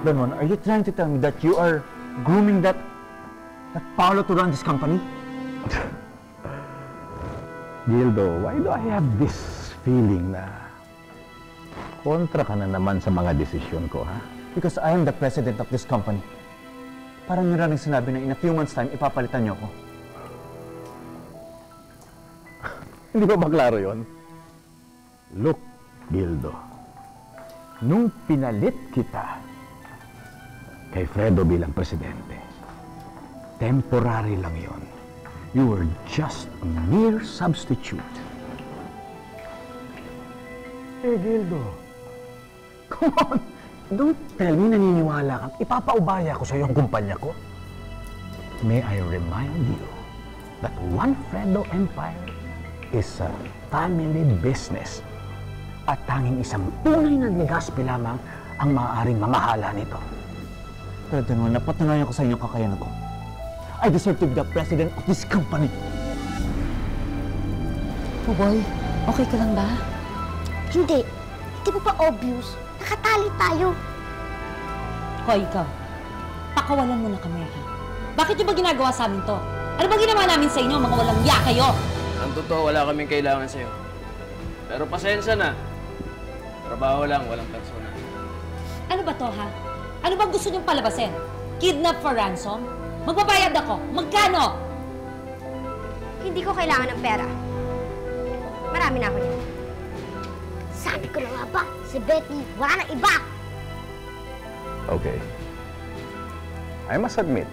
Don Juan, are you trying to tell me that you are grooming that Paolo to run this company? Gildo, why do I have this feeling na kontra ka na naman sa mga desisyon ko, ha? Because I am the president of this company. Parang nyo rin sinabi na in a few months' time, ipapalitan nyo ako. Hindi ba maklaro yun? Look, Gildo, nung pinalit kita kay Fredo bilang presidente, temporary lang yon. You were just a mere substitute. Eh, Gildo, come on! Don't tell me naniniwala kang ipapaubaya ko sa iyong kumpanya ko. May I remind you that One Fredo Empire is a family business at tanging isang tunay na Legaspi lamang ang maaaring mamahala nito. Pero Don Juan, napatunayan ko sa inyo kakayanan ko. I deserve to be the president of this company. Oh boy, okay ka lang ba? Hindi. Hindi mo pa obvious. Nakatali tayo. Hoy, ikaw. Pakawalan mo na kami, ha? Bakit yung ba ginagawa sa amin to? Ano ba ginawa namin sa inyo, mga walang ya kayo? Ang totoo, wala kaming kailangan sa'yo. Pero pasensya na. Trabaho lang, walang persona. Ano ba to, ha? Ano bang gusto niyong palabasin? Kidnap for ransom? Magbabayad ako. Magkano? Hindi ko kailangan ng pera. Marami na ako niyan. Sabi ko na nga ba, si Betty, wala na iba! Okay. I must admit,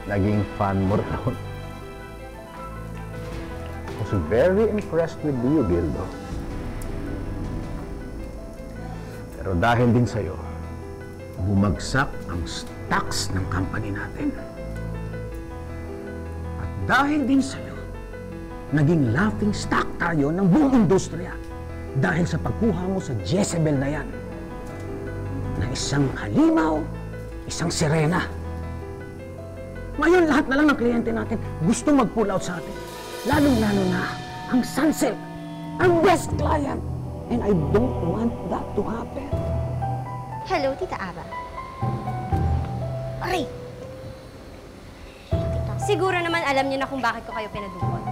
naging fan mo rin. I was very impressed with you, Gildo. Pero dahil din sa'yo, bumagsak ang stocks ng company natin. At dahil din sa'yo, naging laughing stock tayo ng buong industriya dahil sa pagkuha mo sa Jezebel na yan na isang halimaw, isang sirena. Ngayon, lahat na lang ng kliyente natin gusto mag-pull out sa atin. Lalong-lalo na ang Sunsilk, ang best client. And I don't want that to happen. Hello, Tita Ava. Aray! Siguro naman alam niyo na kung bakit ko kayo pinadukot.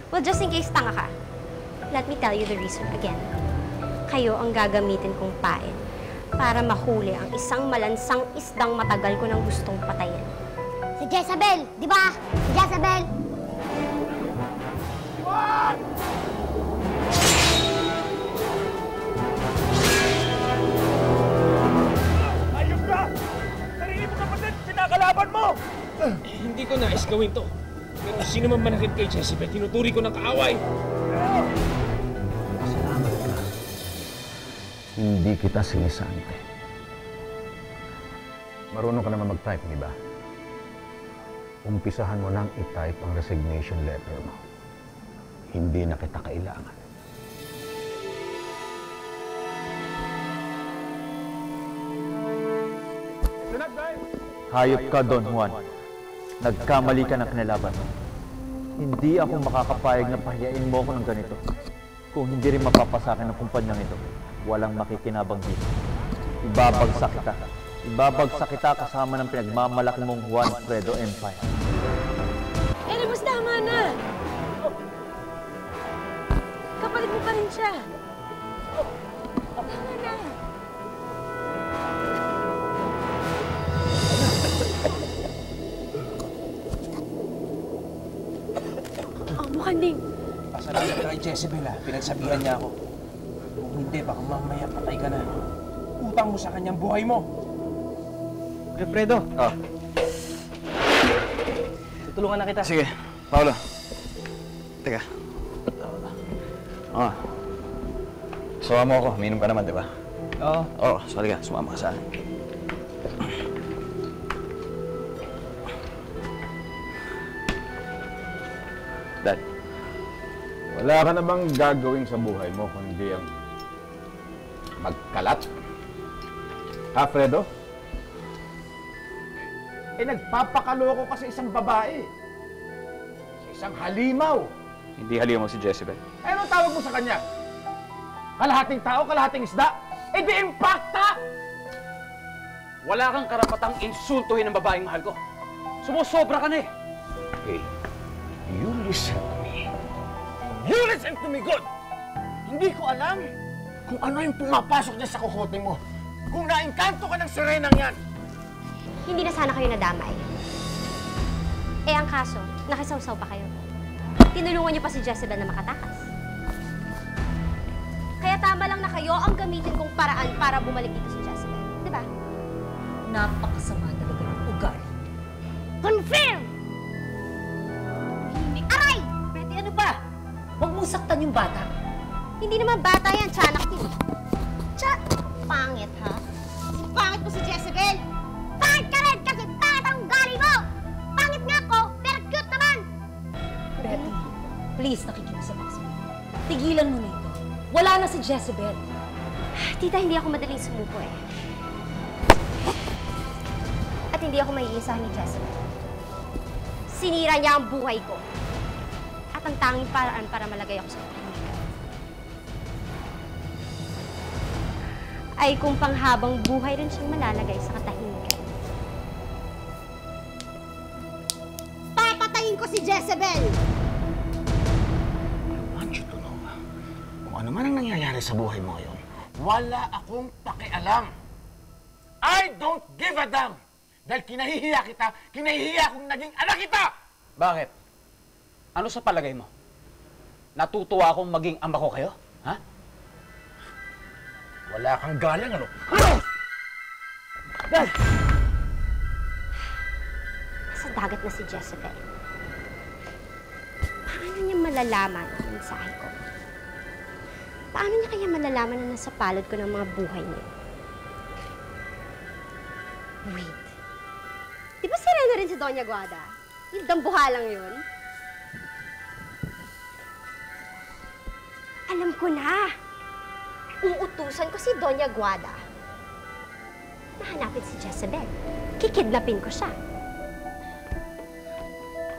Well, just in case tanga ka, let me tell you the reason again. Kayo ang gagamitin kong pain para mahuli ang isang malansang isdang matagal ko nang gustong patayin. Si Jezebel! Di ba? Si Jezebel! Ayos ka! Sarili mo kapatid! Pinakalaban mo! Hindi ko nais gawin to. Pero sino man manakit kay Jezebel, tinuturi ko ng kaaway. Salamat ka. Hindi kita sinisante. Marunong ka naman mag-type, di ba? Umpisahan mo nang i-type ang resignation letter mo. Hindi na kita kailangan. Hayop ka, Don Juan. Nagkamali ka ng kinalaban mo. Hindi ako makakapayag na pahiyain mo ako ng ganito. Kung hindi rin mapapasakin ng kumpanyang ito, walang makikinabang dito. Ibabagsak kita. Ibabagsak kita kasama ng pinagmamalaki mong Juan Fredo Empire. Mas tama na! Kapalit mo pa rin siya. Tama na. Mukhang ding. Pasalamat ka kay Jezebel, ha? Pinagsabihan niya ako. Kung hindi, baka mamaya patay ka na. Utang mo sa kanyang buhay mo. Fredo. Tutulungan na kita. Sige, Paolo. Teka. Sumama mo ako. Minum ka naman, di ba? Oo. Oo, sorry ka. Sumama ka sa akin. Dad. Wala ka na bang gagawin sa buhay mo kundi ang magkalat? Ha, Fredo? Eh, nagpapakaloko ka sa isang babae. Sa isang halimaw. Hindi halimaw si Jezebel. Eh, anong tawag mo sa kanya? Kalahating tao, kalahating isda? E di impacta! Wala kang karapatang insultuhin ang babaeng mahal ko. Sumusobra ka na eh. Okay, you listen to me. You listen to me good! Hindi ko alam kung ano yung pumapasok niya sa kukote mo. Kung naengkanto ka ng sirenang yan. Hindi na sana kayo nadamay. Eh, ang kaso, nakisawsaw pa kayo. Tinulungan niyo pa si Jezebel na makatakas. Kaya tama lang na kayo ang gamitin kong paraan para bumalik dito si Jezebel. Di ba? Napakasama talaga ng ugali. Confirm! Aray! Betty, ano ba? Huwag mong saktan yung bata. Hindi naman bata yan, tiyanak din. Pangit, ha? Pangit mo si Jezebel! Pangit ka rin kasi pangit ang ugali mo! Pangit nga ako, pero cute naman! Betty, please, nakikiusap ako sa'yo. Tigilan mo na ito. Wala na si Jezebel. Tita, hindi ako madaling sumuko eh. At hindi ako maiisahan ni Jezebel. Sinira niya ang buhay ko. At ang tanging paraan para malagay ako sa katahimikan ay kung panghabang buhay rin siyang malalagay sa katahimikan. Papatayin ko si Jezebel! I want you to know, kung ano man ang nangyayari sa buhay mo ngayon, wala akong pakialam. I don't give a damn! Dahil kinahihiya kita, kinahihiya kung naging anak kita! Bakit? Ano sa palagay mo? Natutuwa akong maging ama ko kayo? Ha? Wala kang galang, ano? Dad! Sa dagat na si Jezebel. Paano niya malalaman ang mensahe ko? Paano niya kaya malalaman na nasa palad ko ng mga buhay niya? Wait. Di ba sirena rin si Doña Guada? Yung dambuhalang yun? Alam ko na! Uutusan ko si Doña Guada na hanapin si Jezebel. Kikidnapin ko siya.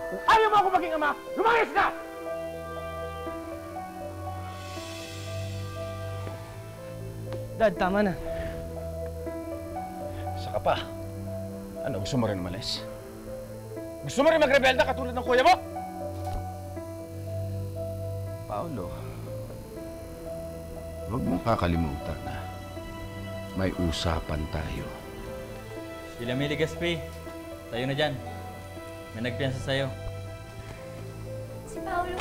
Kung ayaw mo ako maging ama, lumayas ka! Dad, tama na. Saka pa. Ano, gusto mo rin umalis? Gusto mo rin magrebelda katulad ng kuya mo? Paolo, huwag mong kakalimutan na may usapan tayo. Sila Mili Gaspi, tayo na dyan. May nagpiyansa sa'yo. Si Paolo.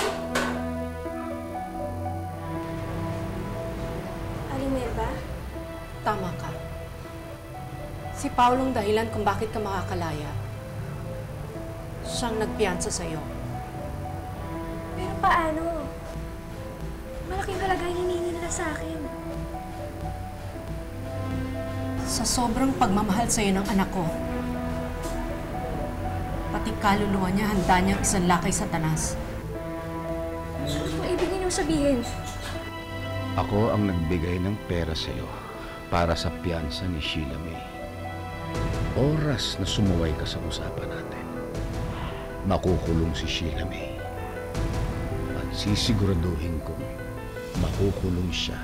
Aling Melba? Tama ka. Si Paulong dahilan kung bakit ka makakalaya. Siyang nagpiyansa sa'yo. Pero paano? Malaking halaga hinihingi nila sa akin. Sa sobrang pagmamahal sa'yo ng anak ko, pati kaluluwa niya handa niyang isanlakay sa tanas. Ano ibig niyong sabihin? Ako ang nagbigay ng pera sa'yo para sa piyansa ni Sheila May. Oras na sumuway ka sa usapan natin, makukulong si Sheila May. At sisiguraduhin kong makukulong siya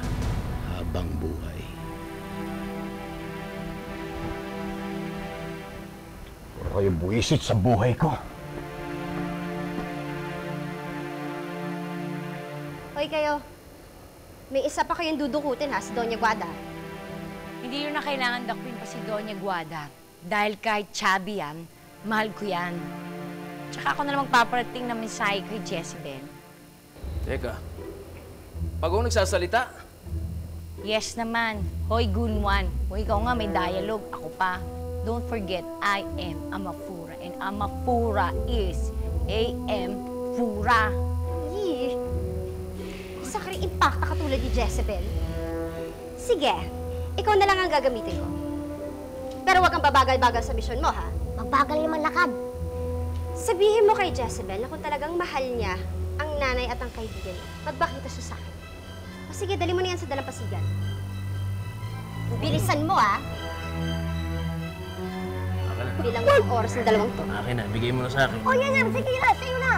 habang buhay. Puro kayo buwisit sa buhay ko. Hoy kayo, may isa pa kayong dudukutin ha, si Doña Guada. Hindi yun na kailangan dakwin pa si Doña Guada. Dahil kahit chubby yan, mahal ko yan. Tsaka ako na lang magpaparating ng mensahe kay Jezebel. Teka, pag ako nagsasalita, Yes naman. Hoy, Gunwan. Hoy, ikaw nga may dialogue. Ako pa. Don't forget, I am Amafura. And Amafura is A.M. Fura. Yee! Isa ka rin impacta katulad ni Jezebel. Sige, ikaw na lang ang gagamitin ko. Pero huwag kang babagal-bagal sa misyon mo, ha? Mabagal naman lakad. Sabihin mo kay Jezebel na kung talagang mahal niya ang nanay at ang kaibigan, magbakita siya sa akin. O sige, dali mo na yan sa dalampasigan. Bilisan mo, ha? Bilang ng oras ng dalawang to. akin na, bigay mo na sa akin. O yan na, sige na, sa'yo na!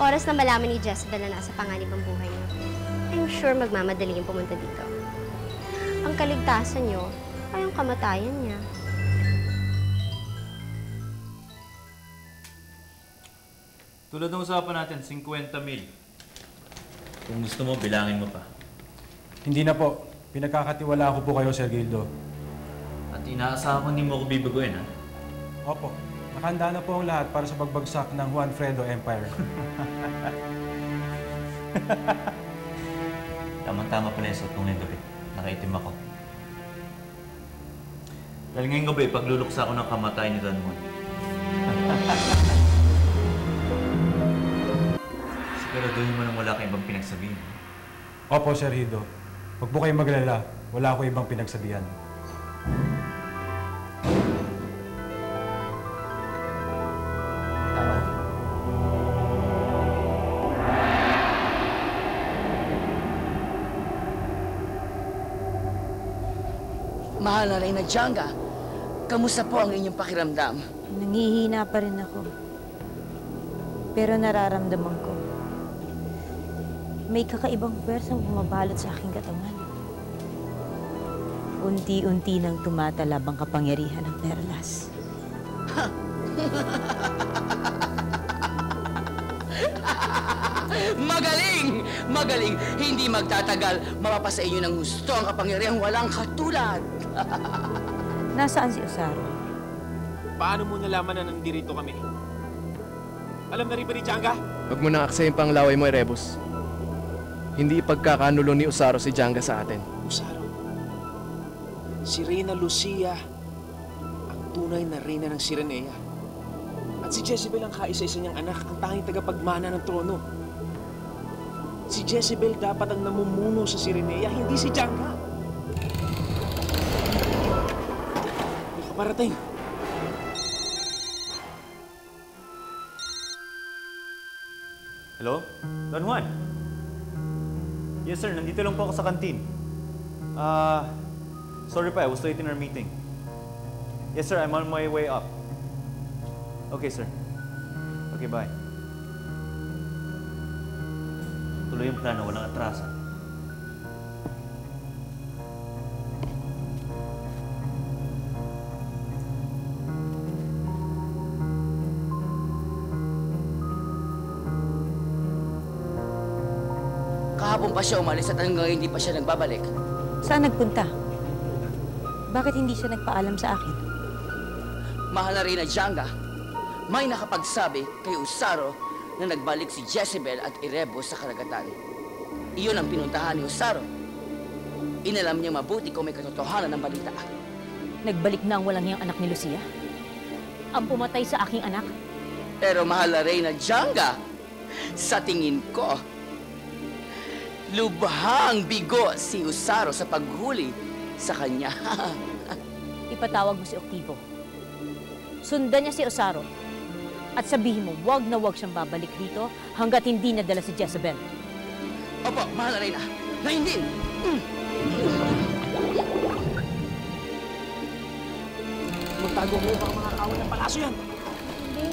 Oras na malaman ni Jezebel na nasa panganib ang buhay niyo, I'm sure magmamadali yung pumunta dito. Ang kaligtasan niyo ay ang kamatayan niya. Tulad ng usapan natin, 50 mil. Kung gusto mo, bilangin mo pa. Hindi na po. Pinagkakatiwala ko po kayo, Sir Gildo. At inaasahan ko hindi mo ako bibaguin, ha? Opo. Nakahanda na po ang lahat para sa pagbagsak ng Juan Fredo Empire. Tama-tama pala yung suot kong ngayong gabi. Nakaitim ako. Dahil ngayong gabi, pagluluksa ko ng kamatay ni Don Juan. Siguraduhin mo nang wala kang ibang pinagsabihin. Opo, Sir Hido. Huwag po kayong maglala. Wala ko ibang pinagsabihan. Mahal na Reyna Janga, kamusta po ang inyong pakiramdam? Nangihina pa rin ako. Pero nararamdaman ko, may kakaibang pwersang bumabalot sa aking katawan. Unti-unti nang tumatalab ang kapangyarihan ng perlas. Magaling! Magaling! Hindi magtatagal, mapapasa inyo ng gusto ang kapangyarihang walang katulad. Nasaan si Osaro? Paano mo nalaman na nandirito kami? Alam na rin ba ni Janga? Huwag mo nang aksayin pang laway mo, Erebus. Hindi ipagkakanulo ni Osaro si Janga sa atin. Osaro? Si Reyna Lucia, ang tunay na reyna ng Sirenea. At si Jezebel ang kaisa-isa niyang anak, ang tanging tagapagmana ng trono. Si Jezebel dapat ang namumuno sa Sirenea, hindi si Janga. May kaparating. Hello? Don Juan? Yes sir, nandito lang po ako sa kantin. Sorry pa, I was late in our meeting. Yes sir, I'm on my way up. Okay sir. Okay, bye. Tuloy yung plano, walang atrasan. Kahapon pa siya umalis at hanggang hindi pa siya nagbabalik. Saan nagpunta? Bakit hindi siya nagpaalam sa akin? Mahal na Reyna Janga, may nakapagsabi kay Osaro na nagbalik si Jezebel at Erebus sa karagatan. Iyon ang pinuntahan ni Osaro. Inalam niya mabuti kung may katotohanan ng balita. Nagbalik na ang walang niyang anak ni Lucia? Ang pumatay sa aking anak? Pero mahal na Reyna Janga, sa tingin ko, lubhang bigo si Osaro sa paghuli sa kanya. Ipatawag mo si Octivo. Sundan niya si Osaro. At sabihin mo, wag na wag siyang babalik rito hanggat hindi nadala si Jezebel. Opo, mahal na Reyna. Naindin! Magtago mo, baka makakawan ng palaso yan. Hindi.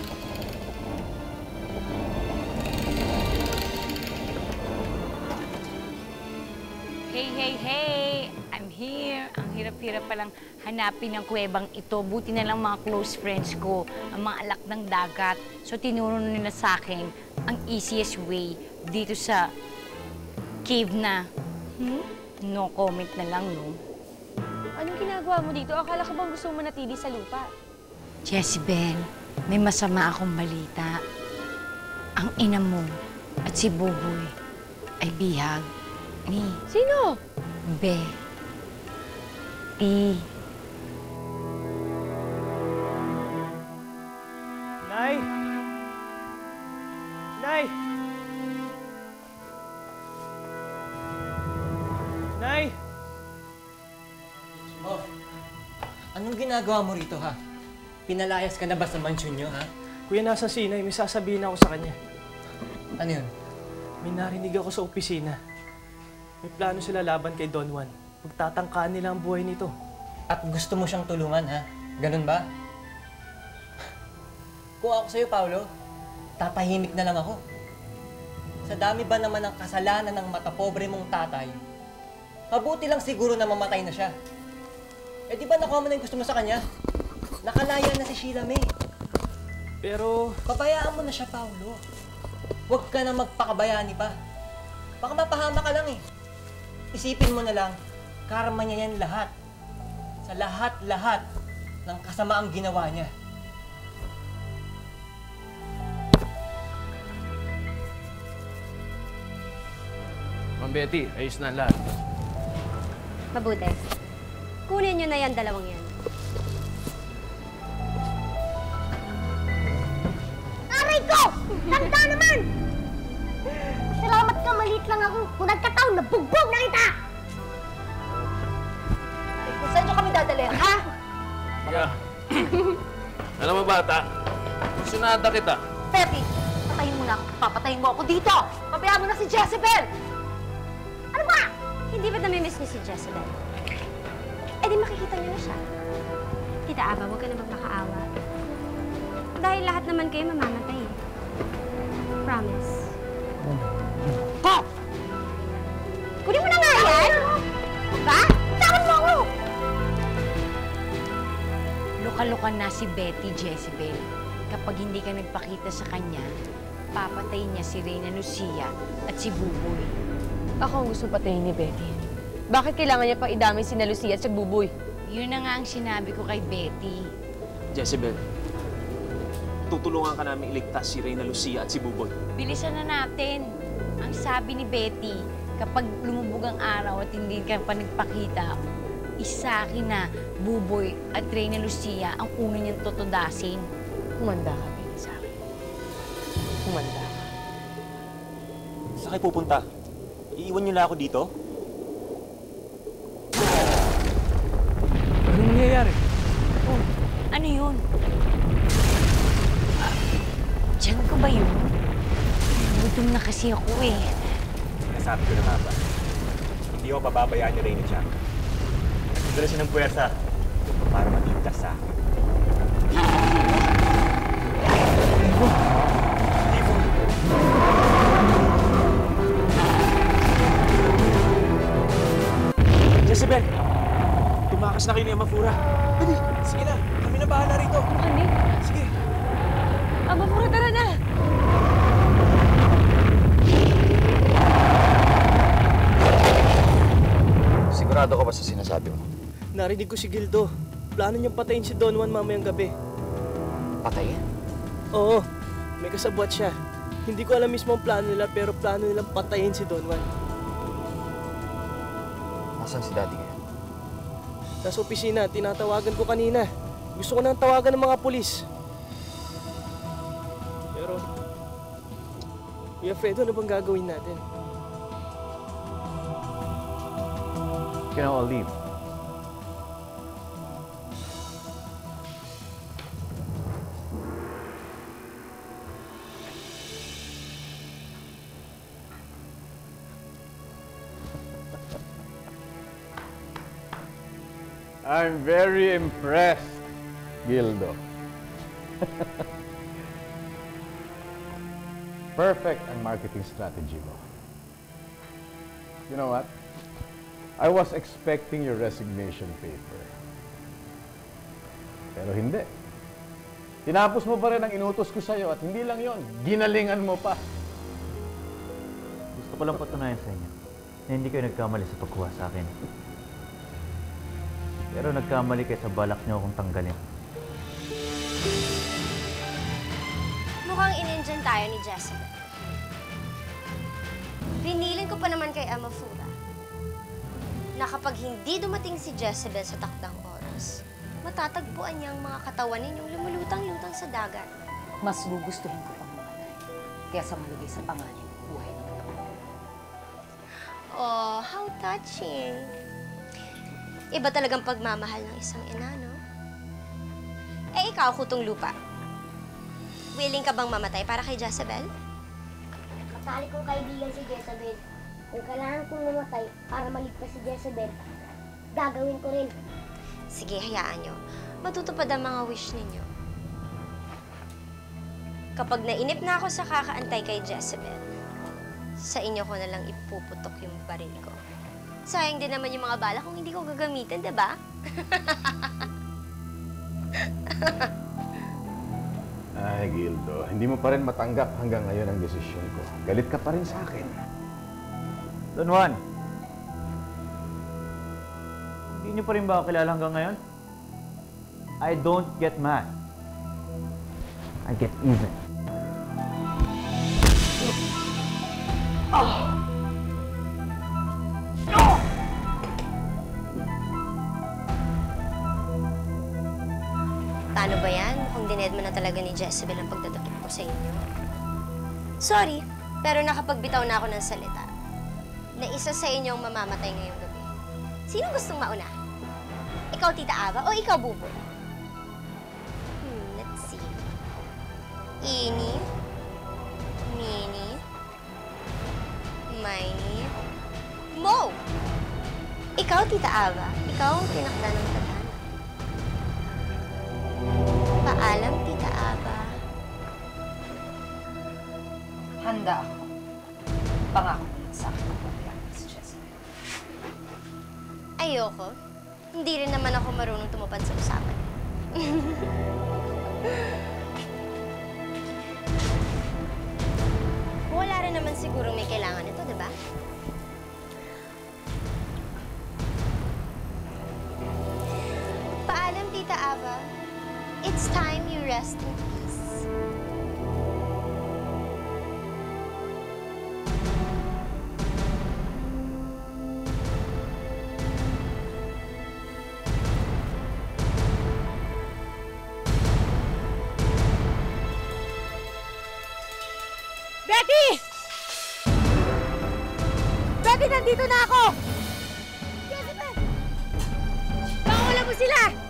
Hey, hey, hey! I'm here. Ang hirap-hirap palang hanapin ang kuwebang ito. Buti na lang mga close friends ko, ang mga alak ng dagat. So tinuro nila sa akin ang easiest way dito sa cave na. No comment na lang, no? Anong ginagawa mo dito? Akala ko bang gusto mo manatili sa lupa? Jezebel, may masama akong balita. Ang ina mo at si Buboy ay bihag ni... Sino? Be. Ti. Nay! Nay! Nay! Oh, anong ginagawa mo rito, ha? Pinalayas ka na ba sa mansyon nyo, ha? Kuya, nasa sinay, may sasabihin ako sa kanya. Ano yun? May narinig ako sa opisina. May plano sila laban kay Don Juan. Pagtatangkaan nila ang buhay nito. At gusto mo siyang tulungan, ha? Ganun ba? Kung ako sa'yo, Paolo, tatahimik na lang ako. Sa dami ba naman ng kasalanan ng matapobre mong tatay, mabuti lang siguro na mamatay na siya. Eh di ba nakuha mo na yung gusto mo sa kanya? Nakalaya na si Sheila May. Pero... Pabayaan mo na siya, Paulo. Huwag ka na magpakabayani pa. Baka mapahama ka lang eh. Isipin mo na lang, karma niya yan lahat. Sa lahat-lahat ng kasamaang ginawa niya. Ma'am Betty, ayos na ang lahat. Mabuti. Kunin nyo na yan, dalawang yan. Aray ko! Tanda naman! Salamat ka, maliit lang ako. Kung nagkataon, nabugbog na kita! Kung saan nyo kami dadalhin, ha? Yeah. Alam mo bata, sunada kita. Pepe, patayin mo na ako. Papatayin mo ako dito! Pabayaan mo na si Jezebel! Ano ba? Hindi ba namimiss niyo si Jezebel? Eh di makikita niyo na siya. Tita Aba, huwag ka na magmakaawa. Dahil lahat naman kayo mamamatay eh. Promise. Ha! Kunin mo na nga yan! Ba? Takot mo ako! Luka-luka na si Betty Jezebel. Kapag hindi ka nagpakita sa kanya, papatayin niya si Reyna Lucia at si Buboy. Ako ang gusto patayin ni Betty. Bakit kailangan niya pa idamay si Lucia at si Buboy? Yun na nga ang sinabi ko kay Betty. Jezebel, tutulungan ka namin iligtas si Reyna Lucia at si Buboy. Bilisan na natin. Ang sabi ni Betty, kapag lumubog ang araw at hindi ka pa nagpakita, isa akin na Buboy at Reyna Lucia ang una niyang tutudasin. Humanda ka, Betty, sa akin. Humanda ka. Saan kayo pupunta? Iiwan niyo na ako dito? Anong nangyayari? Oh, ano yun? Diyan ko ba yun? Gutom na kasi ako eh. Nasabi ko na nga ba? Hindi ko pababayaan ni Reyna siya. Nagdala siya ng puwersa para matigtas sa akin. Jezebel! Tumakas na kayo ni Amafura. Dali! Sige na! Kami na bahala rito! Kami? Sige! Amafura, tara na! Sigurado ka ba sa sinasabi mo? Narinig ko si Gildo. Plano niyang patayin si Don Juan mamayang gabi. Patayin? Oo, may kasabwat siya. Hindi ko alam mismo ang plano nila, pero plano nilang patayin si Don Juan. Nasaan si Daddy ngayon? Nasa opisina, tinatawagan ko kanina. Gusto ko nang tawagan ng mga pulis. Pero, Kuya Fredo, ano bang gagawin natin? You can all leave. I'm very impressed, Gildo. Perfect ang marketing strategy mo. You know what? I was expecting your resignation paper. Pero hindi. Tinapos mo pa rin ang inutos ko sa'yo at hindi lang yon, ginalingan mo pa. Gusto ko lang patunayan sa inyo na hindi kayo nagkamali sa pagkuha sa akin. Pero nagkamali kayo sa balak niyo akong tanggalin. Mukhang in-engine tayo ni Jezebel. Pinilin ko pa naman kay Amafura na kapag hindi dumating si Jezebel sa takdang oras, matatagpuan niya ang mga katawan ninyong lumulutang-lutang sa dagat. Mas gugustuhin ko pang mamatay kaysa malagay sa panganib buhay ng ito. Oh, how touching. Iba talagang pagmamahal ng isang ina, no? Eh, ikaw, Kutong Lupa. Willing ka bang mamatay para kay Jezebel? Kasali kong kaibigan si Jezebel. Kung kailangan kong mamatay para maligtas si Jezebel, gagawin ko rin. Sige, hayaan nyo. Matutupad ang mga wish ninyo. Kapag nainip na ako sa kakaantay kay Jezebel, Sa inyo ko na lang ipuputok yung baril ko. Sayang din naman yung mga bala kung hindi ko gagamitin, diba? Ay, Gildo, hindi mo pa rin matanggap hanggang ngayon ang desisyon ko. Galit ka pa rin sa akin. Don Juan, hindi niyo pa rin ba ako kilala hanggang ngayon? I don't get mad. I get even. Paano ba yan? Mukhang dinedma na talaga ni Jezebel ang pagdatakip ko sa inyo. Sorry, pero nakapagbitaw na ako ng salita na isa sa inyo ang mamamatay ngayong gabi. Sino gustong mauna? Ikaw, Tita Ava, o ikaw, Bubo? Let's see. Eeny, meeny, miny, mo! Ikaw, Tita Ava, ikaw ang tinakda ng tadhana. Paalam, Tita Ava. Handa ako. Pangako mo sa akin ang pagkakita si Jezebel. Ayoko. Hindi rin naman ako marunong tumupad sa usapan. Wala rin naman siguro may kailangan ito, di ba? Paalam, Tita Ava. It's time you rest in peace. Betty! Betty, nandito na ako! Jezebel! Pakawala mo sila!